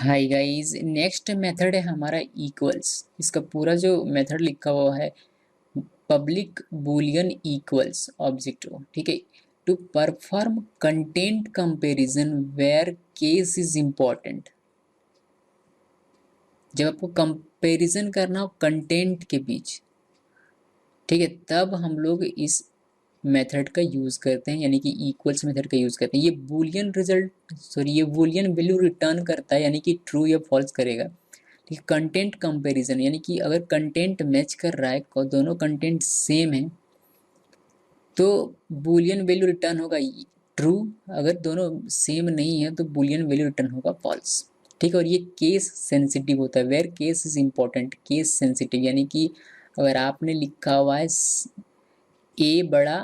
Hi guys, next method है हमारा equals. इसका पूरा जो मेथड लिखा हुआ है, पब्लिक बूलियन इक्वल्स ऑब्जेक्टिव, ठीक है। To perform content comparison where case is important. जब आपको कंपैरिजन करना हो कंटेंट के बीच, ठीक है, तब हम लोग इस मेथड का यूज करते हैं, यानी कि इक्वल्स मेथड का यूज करते हैं। ये बूलियन वैल्यू रिटर्न करता है, यानी कि ट्रू या फॉल्स करेगा। ठीक है, कंटेंट कंपैरिजन यानी कि अगर कंटेंट मैच कर रहा है, दोनों कंटेंट सेम है, तो बूलियन वैल्यू रिटर्न होगा ट्रू। अगर दोनों सेम नहीं है तो बूलियन वैल्यू रिटर्न होगा फॉल्स। ठीक है, और ये केस सेंसिटिव होता है। Where case is important, case sensitive यानी कि अगर आपने लिखा हुआ है ए बड़ा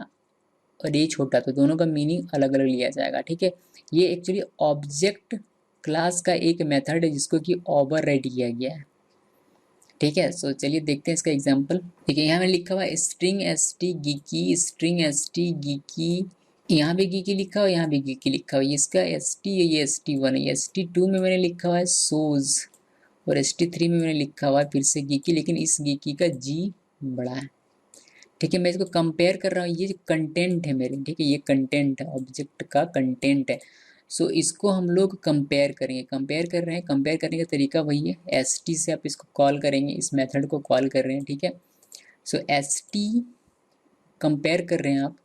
और ए छोटा, तो दोनों का मीनिंग अलग अलग लिया जाएगा। ठीक है, ये एक्चुअली ऑब्जेक्ट क्लास का एक मेथड है जिसको कि ओवरराइड किया गया है। ठीक है, सो चलिए देखते हैं इसका एग्जांपल। ठीक है, यहाँ में लिखा हुआ है string S T geeky, string S T geeky, यहाँ भी गीकी लिखा हुआ है, यहाँ भी गीकी लिखा हुआ है। इसका एस टी है, ये ST1 है। ST2 में मैंने लिखा हुआ है सोज, और ST3 में मैंने लिखा हुआ है फिर से गीकी, लेकिन इस गीकी का जी बड़ा है। ठीक है, मैं इसको कंपेयर कर रहा हूँ, ये जो कंटेंट है मेरे, ठीक है, ये कंटेंट है, ऑब्जेक्ट का कंटेंट है। सो इसको हम लोग कंपेयर करेंगे, कंपेयर कर रहे हैं। कंपेयर करने का तरीका वही है, ST से आप इसको कॉल करेंगे, इस मेथड को कॉल कर रहे हैं। ठीक है, सो ST कंपेयर कर रहे हैं आप,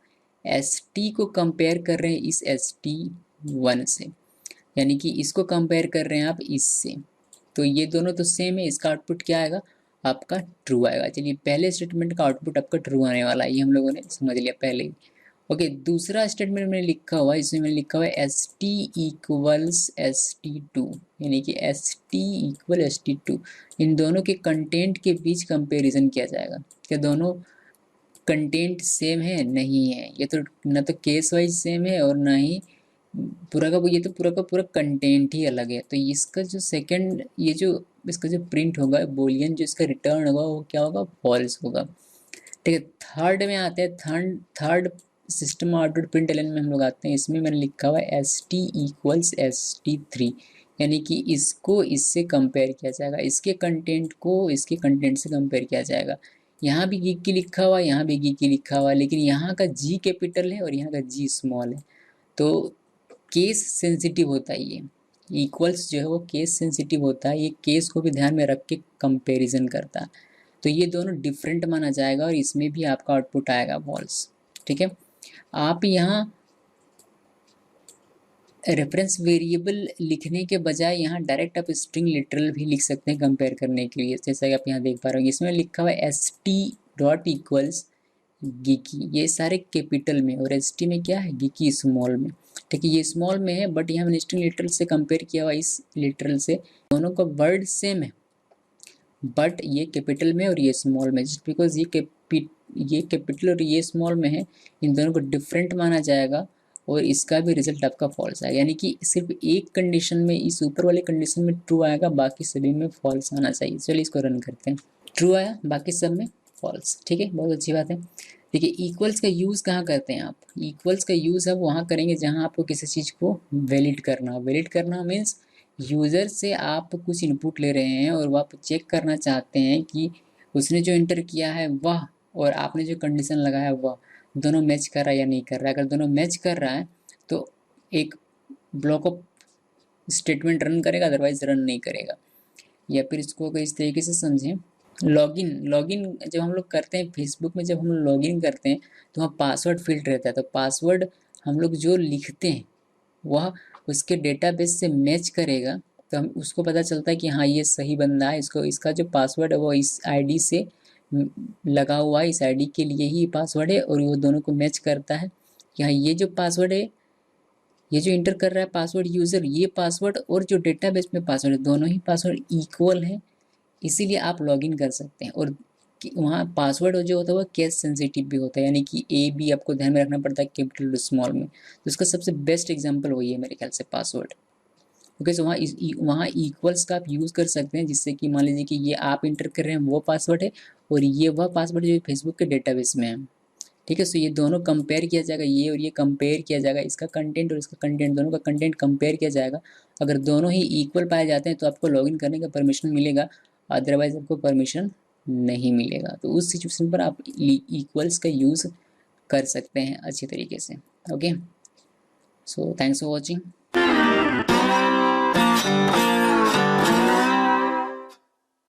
ST को कंपेयर कर रहे हैं इस ST1 से, यानी कि इसको कंपेयर कर रहे हैं आप इससे। तो ये दोनों तो सेम है, इसका आउटपुट क्या आएगा, आपका ट्रू आएगा। चलिए, पहले स्टेटमेंट का आउटपुट आपका ट्रू आने वाला है, ये हम लोगों ने समझ लिया पहले ही। ओके, दूसरा स्टेटमेंट मैंने लिखा हुआ है, इसमें मैंने लिखा हुआ है ST इक्वल्स ST2, यानी कि ST इक्वल ST2। इन दोनों के कंटेंट के बीच कंपेरिजन किया जाएगा। क्या दोनों कंटेंट सेम है? नहीं है, ये तो ना तो केस वाइज सेम है और ना ही पूरा का ये तो पूरा का पूरा कंटेंट ही अलग है। तो इसका जो सेकंड, ये जो इसका जो प्रिंट होगा बोलियन, जो इसका रिटर्न होगा वो क्या होगा, फॉल्स होगा। ठीक है, थर्ड में आते हैं, third system output print ln में हम लोग आते हैं। इसमें मैंने लिखा हुआ है ST इक्वल्स ST3, यानी कि इसको इससे कंपेयर किया जाएगा, इसके कंटेंट को इसके कंटेंट से कंपेयर किया जाएगा। यहाँ भी गीकी लिखा हुआ है, यहाँ भी गीकी लिखा हुआ है, लेकिन यहाँ का G कैपिटल है और यहाँ का G स्मॉल है, तो केस सेंसिटिव होता है। ये इक्वल्स जो है वो केस सेंसिटिव होता है, ये केस को भी ध्यान में रख के कंपैरिजन करता है। तो ये दोनों डिफरेंट माना जाएगा और इसमें भी आपका आउटपुट आएगा फॉल्स। ठीक है, आप यहाँ रेफरेंस वेरिएबल लिखने के बजाय यहाँ डायरेक्ट आप स्ट्रिंग लिटरल भी लिख सकते हैं कंपेयर करने के लिए, जैसा कि आप यहाँ देख पा रहे हो। इसमें लिखा हुआ है ST डॉट इक्वल्स गीकी, ये सारे कैपिटल में, और ST में क्या है, गीकी स्मॉल में। ठीक है, ये स्मॉल में है, बट यहाँ मैंने स्ट्रिंग लिटरल से कंपेयर किया हुआ इस लिटरल से, दोनों का वर्ड सेम है, बट ये कैपिटल में और ये स्मॉल में। जस्ट बिकॉज ये कैपिटल और ये स्मॉल में है, इन दोनों को डिफरेंट माना जाएगा और इसका भी रिजल्ट आपका फॉल्स आएगा। यानी कि सिर्फ एक कंडीशन में, इस ऊपर वाले कंडीशन में ट्रू आएगा, बाकी सभी में फॉल्स आना चाहिए। चलिए इसको रन करते हैं, ट्रू आया, बाकी सब में फॉल्स। ठीक है, बहुत अच्छी बात है। देखिए, इक्वल्स का यूज़ कहाँ करते हैं आप, इक्वल्स का यूज़ आप वहाँ करेंगे जहाँ आपको किसी चीज़ को वैलिड करना हो। वैलिड करना मीन्स यूज़र से आप कुछ इनपुट ले रहे हैं और वो आप चेक करना चाहते हैं कि उसने जो इंटर किया है वह और आपने जो कंडीशन लगाया है वह दोनों मैच कर रहा है या नहीं कर रहा है। अगर दोनों मैच कर रहा है तो एक ब्लॉक ऑफ स्टेटमेंट रन करेगा, अदरवाइज रन नहीं करेगा। या फिर इसको इस तरीके से समझें, लॉगिन जब हम लोग करते हैं फेसबुक में, जब हम लोग लॉगिन करते हैं तो वहाँ पासवर्ड फील्ड रहता है। तो पासवर्ड हम लोग जो लिखते हैं वह उसके डेटाबेस से मैच करेगा, तो हम उसको पता चलता है कि हाँ ये सही बंदा है, इसको इसका जो पासवर्ड है वो इस आईडी से लगा हुआ है, इस आईडी के लिए ही पासवर्ड है, और वो दोनों को मैच करता है कि हाँ ये जो पासवर्ड है, ये जो इंटर कर रहा है पासवर्ड यूज़र, ये पासवर्ड और जो डेटाबेस में पासवर्ड है, दोनों ही पासवर्ड इक्वल है, इसीलिए आप लॉगिन कर सकते हैं। और वहाँ पासवर्ड जो होता है वो केस सेंसिटिव भी होता है, यानी कि A B आपको ध्यान में रखना पड़ता है कैपिटल और स्मॉल में। तो इसका सबसे बेस्ट एग्जांपल वही है मेरे ख्याल से, पासवर्ड। ओके, सो वहाँ इक्वल्स का आप यूज़ कर सकते हैं, जिससे कि मान लीजिए कि ये आप इंटर कर रहे हैं वो पासवर्ड है और ये वह पासवर्ड जो फेसबुक के डेटाबेस में है। ठीक है। सो ये दोनों कंपेयर किया जाएगा, ये और ये कंपेयर किया जाएगा, इसका कंटेंट और इसका कंटेंट, दोनों का कंटेंट कंपेयर किया जाएगा। अगर दोनों ही इक्वल पाए जाते हैं तो आपको लॉगिन करने का परमिशन मिलेगा, अदरवाइज आपको परमिशन नहीं मिलेगा। तो उस सिचुएशन पर आप इक्वल्स का यूज़ कर सकते हैं अच्छी तरीके से। Okay, so thanks for watching.